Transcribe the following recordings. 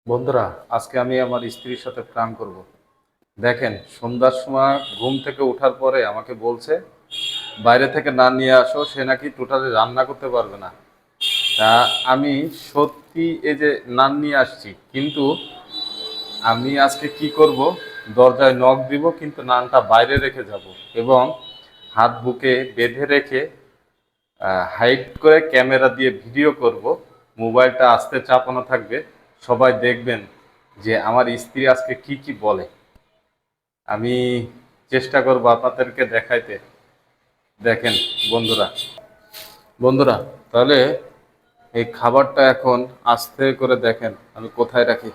বন্ধুরা, আজকে আমি আমার স্ত্রীর সাথে প্ল্যান করব। দেখেন, সন্ধ্যার সময় ঘুম থেকে ওঠার পরে আমাকে বলছে বাইরে থেকে না নিয়ে আসো, সে নাকি টোটালি রান্না করতে পারবে না। তা আমি সত্যি এই যে নান নিয়ে আসছি, কিন্তু আমি আজকে কি করব, দরজায় নক দিব কিন্তু নানটা বাইরে রেখে যাব এবং হাত বুকে বেঁধে রেখে হাইড করে ক্যামেরা দিয়ে ভিডিও করব। মোবাইলটা আস্তে চাপানো থাকবে, সবাই দেখবেন যে আমার স্ত্রী আজকে কি কি বলে। আমি চেষ্টা করব আপনাদেরকে দেখাইতে। দেখেন বন্ধুরা, বন্ধুরা, তাহলে এই খাবারটা এখন আস্তে করে দেখেন আমি কোথায় রাখি।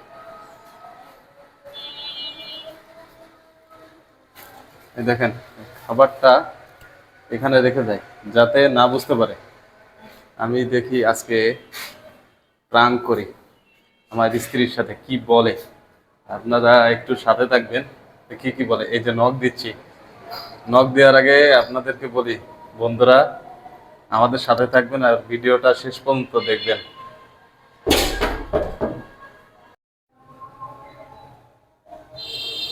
এই দেখেন, খাবারটা এখানে রেখে যায় যাতে না বুঝতে পারে। আমি দেখি আজকে প্রাঙ্ক করি আমার স্ত্রীর সাথে কি বলে। আপনারা একটু সাথে থাকবেন, কি কি বলে। এই যে নখ দিচ্ছি, নখ দেওয়ার আগে আপনাদেরকে বলি, বন্ধুরা আমাদের সাথে থাকবেন আর ভিডিওটা শেষ পর্যন্ত দেখবেন।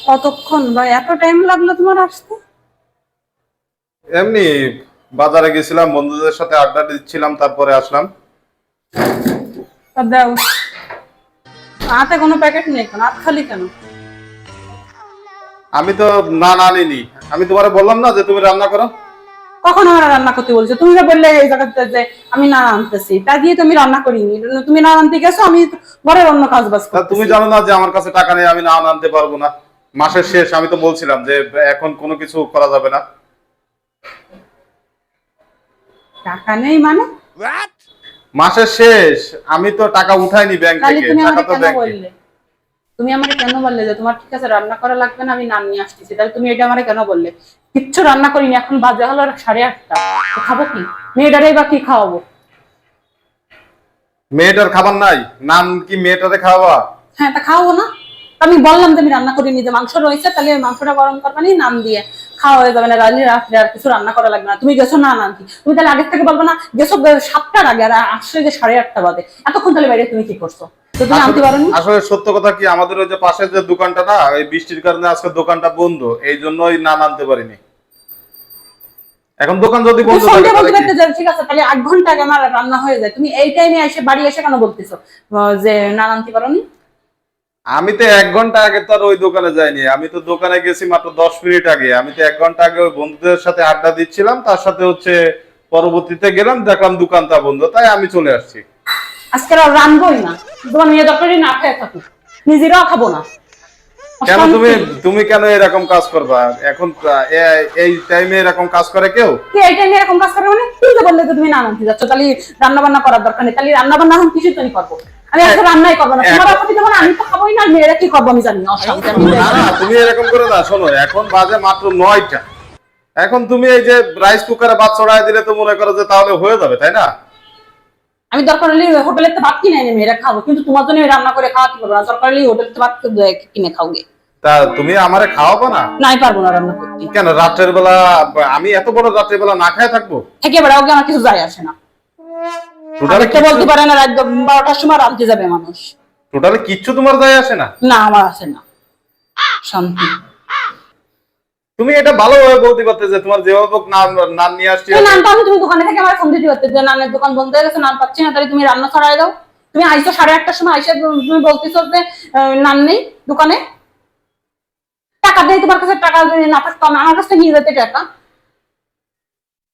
কতক্ষণ বা এত টাইম লাগলো তোমার আসতে? এমনি বাজারে গেছিলাম, বন্ধুদের সাথে আড্ডা দিচ্ছিলাম, তারপরে আসলাম। তা দাও, হাতে কোনো প্যাকেট নেই কেন? হাত খালি কেন? আমি তো না না আনিনি। আমি তোমারে বললাম না যে তুমি রান্না করো। কখন আমার রান্না করতে বলছো? তুমি তো বললে এই জায়গাতে যে আমি না আনতেছি, তা দিয়ে তুমি রান্না করিনি। তুমি না আনতে গেছো, আমি ঘরের অন্য কাজ বাজ তা তুমি করতেছি। জানো না যে আমার কাছে টাকা নেই, আমি না আনতে পারবো না। মাসের শেষ, আমি তো বলছিলাম যে এখন কোনো কিছু করা যাবে না। টাকা নেই মানে? মাসের শেষ, আমি তো টাকা উঠাইনি ব্যাংক তাহলে থেকে, তুমি টাকা আমাকে তো কেন ব্যাংকে। বললে? তুমি আমাকে কেন বললে যে তোমার ঠিক আছে রান্না করা লাগবে না, আমি নাম নিয়ে আসতেছি? তাহলে তুমি এটা আমাকে কেন বললে? কিচ্ছু রান্না করিনি, এখন বাজে হলো 8:30। তো খাবো কি? মেয়েটারেই বা কি খাওয়াবো? মেয়েটার খাবার নাই, নাম কি মেয়েটারে খাওয়াবা? হ্যাঁ, তা খাওয়াবো না? আমি বললাম যে আমি রান্না করিনি, যে মাংস রয়েছে, তাহলে মাংসটা গরম করবানি, নাম দিয়ে খাওয়া হয়ে যাবে না, রাত্রে রাত্রে আর কিছু রান্না করা লাগবে না। তুমি গেছো না নাকি? তুমি তাহলে আগের থেকে বলবো না গেছো 7টার আগে, আর আসছে যে 8:30 বাজে, এতক্ষণ তাহলে বাইরে তুমি কি করছো? তো তুমি আসলে আনতে পারোনি? আসলে সত্য কথা কি, আমাদের ওই যে পাশের যে দোকানটা না, এই বৃষ্টির কারণে আজকে দোকানটা বন্ধ, এই জন্যই না আনতে পারিনি। এখন দোকান যদি তুমি বন্ধ থাকে সন্ধ্যে তাহলে বলতে কি? পারতে যে ঠিক আছে তাহলে 8 ঘন্টা আগে আমার রান্না হয়ে যায়, তুমি এই টাইমে এসে বাড়ি এসে কেন বলতেছো যে না আনতে পারোনি? আমি তো 1 ঘন্টা আগে তো আর ওই দোকানে যাইনি, আমি তো দোকানে গেছি মাত্র 10 মিনিট আগে। আমি তো 1 ঘন্টা আগে ওই বন্ধুদের সাথে আড্ডা দিচ্ছিলাম, তার সাথে হচ্ছে পরবর্তীতে গেলাম, দেখলাম দোকানটা বন্ধ, তাই আমি চলে আসছি। আজকে আর রানবোই না, তোমার মেয়ে দরকারই না খেয়ে থাকুক, নিজেরাও খাবো না। কেন তুমি অশান্তি। তুমি কেন এরকম কাজ করবা এখন? এই টাইমে এরকম কাজ করে কেউ? কি এই টাইমে এরকম কাজ করবে? মানে তুমি তো বললে যে তুমি না আনতে যাচ্ছ, তাহলে রান্না বান্না করার দরকার নেই, তাহলে রান্না বান্না এখন কিছু তুমি করবো? আমি আজকে রান্নাই করবো না, তোমার আপত্তি যেমন, আমি তো খাবোই না, আর মেয়েরা কি করবো আমি জানি না। অশান্তি আমি না না, তুমি এরকম করে না। শোনো, এখন বাজে মাত্র 9টা। এখন তুমি এই যে রাইস কুকারে ভাত চড়াই দিলে তো মনে করো যে তাহলে হয়ে যাবে, তাই না? আমি দরকার হলে হোটেলের তো ভাত কিনে এনে মেয়েরা খাবো, কিন্তু তোমার জন্য আমি রান্না করে খাওয়াতে পারবো না। দরকার হলে হোটেল তো ভাত কিনে খাওগে। তা তুমি আমারে খাওয়াবো না? নাই, পারবো না রান্না করতে। কেন রাত্রের বেলা? আমি এত বড় রাত্রের বেলা না খেয়ে থাকবো? একেবারে ওকে আমার কিছু যায় আসে না। টোটালে আগের তো কিচ্ছু? বলতে পারে না রাত 12টার সময় রাঁধতে যাবে মানুষ। টোটালে কিচ্ছু তোমার যায় আসে না? না, আমার আসে না। শান্তি। তুমি এটা ভালোভাবে বলতে পারতে যে তোমার যেভাবে হোক নাম নাম নিয়ে আসছি। এই নানটা আমি, তুমি দোকানে থেকে আমার ফোন দিতে পারতে যে নানের দোকান বন্ধ হয়ে গেছে, নান পাচ্ছি না, তাহলে তুমি রান্না ছড়াই দাও। তুমি আইসো 8:30টার সময়, আইসা তুমি বলতেছো যে নান নেই দোকানে। টাকা দেয় তোমার কাছে, টাকা যদি না থাকতো আমি আমার কাছে নিয়ে যেতে টাকা।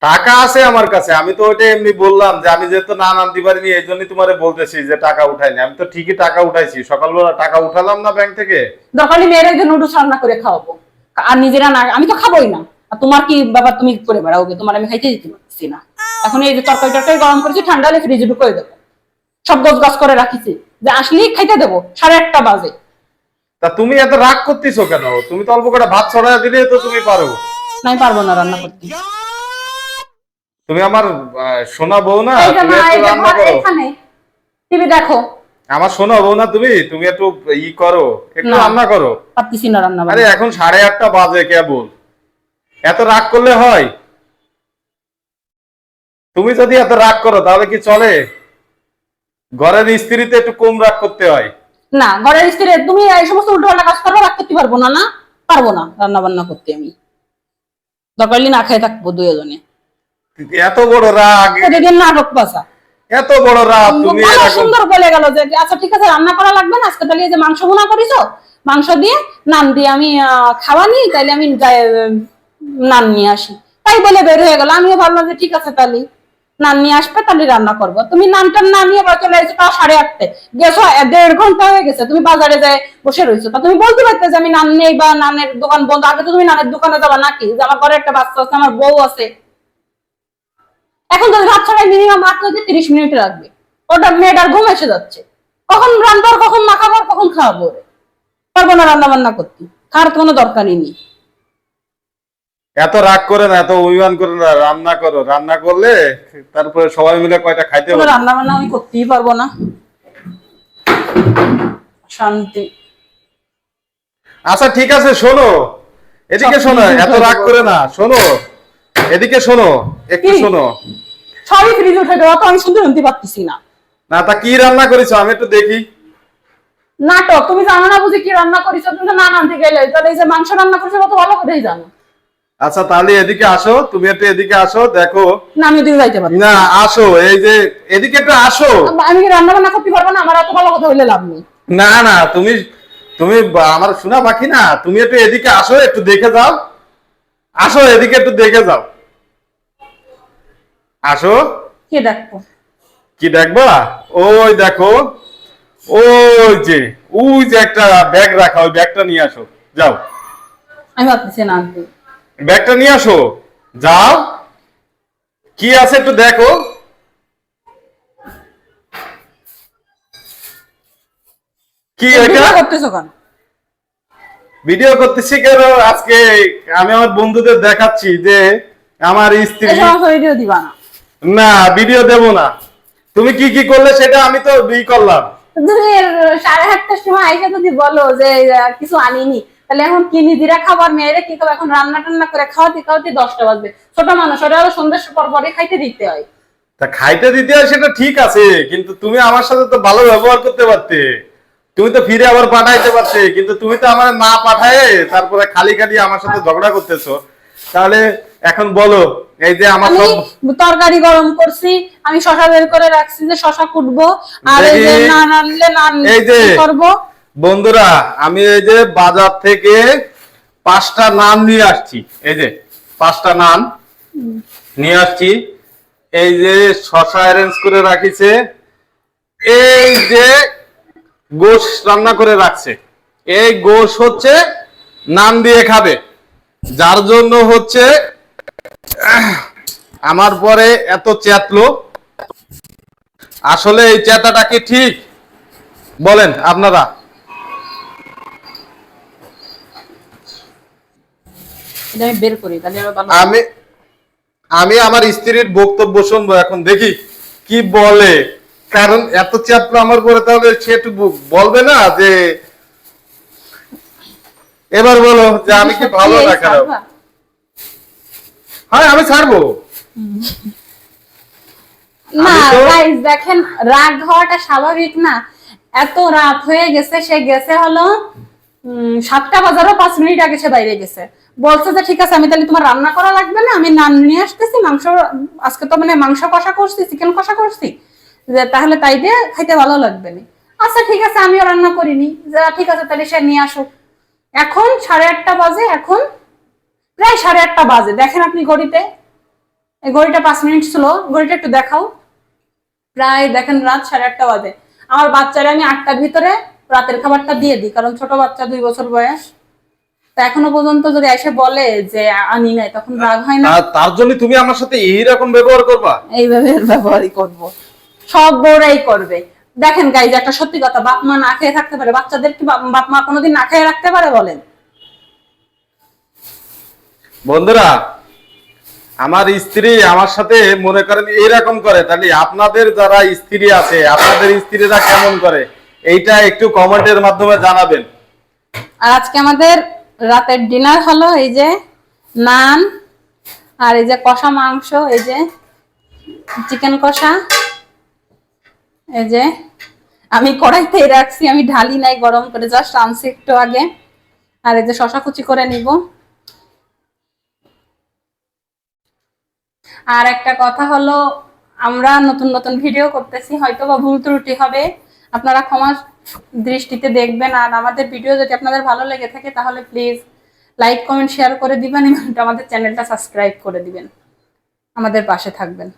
টাকা আছে আমার কাছে, আমি তো ওইটা এমনি বললাম যে আমি যেহেতু না আনতে পারিনি এই জন্যই তোমারে বলতেছি যে টাকা উঠাইনি। আমি তো ঠিকই টাকা উঠাইছি, সকালবেলা টাকা উঠালাম না ব্যাংক থেকে? দরকার হলে মেয়েরা যে নুডলস রান্না করে খাওয়াবো, আর নিজেরা না, আমি তো খাবোই না। আর তোমার কি ব্যাপার, তুমি করে বেড়াওগে? তোমার আমি খাইতে দিতে পারছি না। এখন এই যে তরকারি টরকারি গরম করেছি, ঠান্ডা হলে ফ্রিজে ঢুকিয়ে দেবো। সব গোছ গাছ করে রাখিছি, যে আসলেই খাইতে দেবো। 8:30 বাজে। তা তুমি এত রাগ করতেছো কেন? তুমি তো অল্প করে ভাত ছড়াই দিলে তো তুমি পারো। না, আমি পারবো না রান্না করতে। তুমি আমার সোনা বউ না, এই যে তুমি মা, একটু এই যে রান্না ঘর করো। এখানে, টিভি দেখো। আমার সোনা বউ না তুমি? তুমি একটু করো, একটু না, রান্না করো। পারতেছি না রান্না আরে বান্না। এখন 8:30 বাজে কেবল, এত রাগ করলে হয়? তুমি যদি এত রাগ করো তাহলে কি চলে? ঘরের স্ত্রীতে একটু কম রাগ করতে হয়। না, ঘরের স্ত্রী তুমি এই সমস্ত উল্টোপাল্টা কাজ করবে, রাগ করতে পারবো না। না পারবো না রান্না বান্না করতে আমি, দরকার হলে না খেয়ে থাকবো দুজনে। এত বড় রাগ, প্রতিদিন নাটক বাসা। এত বড় রাগ তুমি ভালো এরকম। সুন্দর বলে গেল যে আচ্ছা ঠিক আছে রান্না করা লাগবে না আজকে, তাহলে এই যে মাংস ভুনা করিছো, মাংস দিয়ে নান দিয়ে আমি খাওয়া নিই, তাইলে আমি নান নিয়ে আসি। তাই বলে বের হয়ে গেল। আমিও ভাবলাম যে ঠিক আছে তাহলে নান নিয়ে আসবে, তাহলে রান্না করবো। তুমি নানটা না নিয়ে বা চলে এসেছো তাও 8:30 গেছো, 1.5 ঘন্টা হয়ে গেছে তুমি বাজারে যায় বসে রয়েছো। তা তুমি বলতে পারতে যে আমি নান নেই বা নানের দোকান বন্ধ। আগে তো তুমি নানের দোকানে যাবা নাকি, যে আমার ঘরে একটা বাচ্চা আছে, আমার বউ আছে। এখন তো রাত ছাড়াই মিনিমাম মাত্র 30 মিনিট লাগবে, ওটা মেয়েটার ঘুম এসে যাচ্ছে। কখন রান্নার, কখন মাখাবার, কখন খাওয়াবো? পারবো না রান্না বান্না করতে, খাওয়ার কোনো দরকারই নেই। এত রাগ করে না, এত অভিমান করে না, রান্না করো। রান্না করলে তারপরে সবাই মিলে কয়টা খাইতে কোনো পারবে। রান্না বান্না আমি করতেই পারবো না, শান্তি। আচ্ছা ঠিক আছে, শোনো এদিকে, শোনো, এত রাগ করে না, শোনো এদিকে, শোনো একটু, কি? শোনো। সবই ফ্রিজ উঠে দেওয়া তো আমি শুনতে শুনতে পারতেছি না। না তা কি রান্না করেছো আমি একটু দেখি। নাটক, তুমি জানো না বুঝি কি রান্না করেছো? তুমি তো না আনতে গেলে, তাহলে এই যে মাংস রান্না করেছো কত ভালো করেই জানো। আচ্ছা তাহলে এদিকে আসো, তুমি একটু এদিকে আসো, দেখো। না আমি ওদিকে যাইতে পারি না আসো, এই যে এদিকে একটু আসো। আমি কি রান্না বান্না করতে পারবো না? আমার এত ভালো কথা হইলে লাভ নেই। না না, তুমি তুমি আমার শোনা পাখি না, তুমি একটু এদিকে আসো, একটু দেখে যাও। আসো এদিকে একটু দেখে যাও, আসো। কে দেখবো? কি দেখবা? ওই দেখো, ওই যে একটা ব্যাগ রাখা, ওই ব্যাগটা নিয়ে আসো, যাও। আমি ভাবতেছি না আনতে। ব্যাগটা নিয়ে আসো, যাও। কি আছে একটু দেখো। কি এটা? ভিডিও করতেছো কেন? ভিডিও করতেছি কেন আজকে? আমি আমার বন্ধুদের দেখাচ্ছি যে আমার স্ত্রী। এই সমস্ত ভিডিও দিবা না। না ভিডিও দেব না। তুমি কি কি করলে সেটা আমি তো করলাম। তুমি 8:30টার সময় আইসা যদি বলো যে কিছু আনিনি, তাহলে এখন কি নিজেরা খাবার, মেয়েরা কি খাবে? এখন রান্না টান্না করে খাওয়াতে খাওয়াতে 10টা বাজবে। ছোট মানুষ, ওরা আরো সন্ধ্যার পর পরে খাইতে দিতে হয়। তা খাইতে দিতে হয় সেটা ঠিক আছে, কিন্তু তুমি আমার সাথে তো ভালো ব্যবহার করতে পারতে। তুমি তো ফিরে আবার পাঠাইতে পারতে, কিন্তু তুমি তো আমার না পাঠায় তারপরে খালি খালি আমার সাথে ঝগড়া করতেছো। তাহলে এখন বলো, এই যে আমার আমি সব তরকারি গরম করছি, আমি শশা বের করে রাখছি যে শশা কুটবো, আর এই যে দেখি, না আনলে না এই যে করবো। বন্ধুরা, আমি এই যে বাজার থেকে 5টা নান নিয়ে আসছি, এই যে 5টা নান নিয়ে আসছি। এই যে শশা অ্যারেঞ্জ করে রাখিছে, এই যে গোশ রান্না করে রাখছে। এই গোশ হচ্ছে নান দিয়ে খাবে, যার জন্য হচ্ছে আমার পরে এত চেতলো। আসলে এই চেতাটা কি ঠিক বলেন আপনারা? এটা আমি বের করি, তাহলে আরো ভালো। আমি আমি আমার স্ত্রীর বক্তব্য শুনবো, এখন দেখি কি বলে। কারণ এত চেতলো আমার পরে, তাহলে সে একটু বলবে না যে, এবার বলো যে আমি কি ভালো না খারাপ? হ্যাঁ আমি ছাড়বো। না আমি তো- গাইস দেখেন, রাগ হওয়াটা স্বাভাবিক না। এত রাত হয়ে গেছে, সে গেছে হলো 7টা বাজারও 5 মিনিট আগে সে বাইরে গেছে। বলছে যে ঠিক আছে আমি তাহলে তোমার রান্না করা লাগবে না, আমি নান নিয়ে আসতেছি, মাংস আজকে তো মানে মাংস কষা করছি, চিকেন কষা করছি, যে তাহলে তাই দিয়ে খাইতে ভালো লাগবে না। আচ্ছা ঠিক আছে, আমিও রান্না করিনি, যে ঠিক আছে তাহলে সে নিয়ে আসুক। এখন 8:30 বাজে, এখন প্রায় 8:30 বাজে। দেখেন আপনি ঘড়িতে, এই ঘড়িটা 5 মিনিট ছিল, ঘড়িটা একটু দেখাও। প্রায় দেখেন রাত 8:30 বাজে। আমার বাচ্চারা আমি 8টার ভিতরে রাতের খাবারটা দিয়ে দিই, কারণ ছোট বাচ্চা 2 বছর বয়স। তা এখনো পর্যন্ত যদি এসে বলে যে আনি নাই, তখন রাগ হয় না? তার জন্য তুমি আমার সাথে এইরকম ব্যবহার করবা? এইভাবে ব্যবহারই করব, সব বউরাই করবে। দেখেন গাইজ, একটা সত্যি কথা, বাপ মা না খেয়ে থাকতে পারে? বাচ্চাদের কি বাপ মা কোনোদিন না খেয়ে রাখতে পারে বলেন? বন্ধুরা, আমার স্ত্রী আমার সাথে মনে করেন এরকম করে, তাহলে আপনাদের যারা স্ত্রী আছে, আপনাদের স্ত্রীরা কেমন করে এইটা একটু কমেন্টের মাধ্যমে জানাবেন। আর আজকে আমাদের রাতের ডিনার হলো এই যে নান, আর এই যে কষা মাংস, এই যে চিকেন কষা, এই যে আমি কড়াইতে রাখছি, আমি ঢালি নাই, গরম করে জাস্ট আনছি একটু আগে। আর এই যে শশা কুচি করে নিব। আর একটা কথা হলো, আমরা নতুন নতুন ভিডিও করতেছি, হয়তো বা ভুল ত্রুটি হবে, আপনারা ক্ষমা দৃষ্টিতে দেখবেন। আর আমাদের ভিডিও যদি আপনাদের ভালো লেগে থাকে তাহলে প্লিজ লাইক কমেন্ট শেয়ার করে দিবেন এবং আমাদের চ্যানেলটা সাবস্ক্রাইব করে দিবেন, আমাদের পাশে থাকবেন।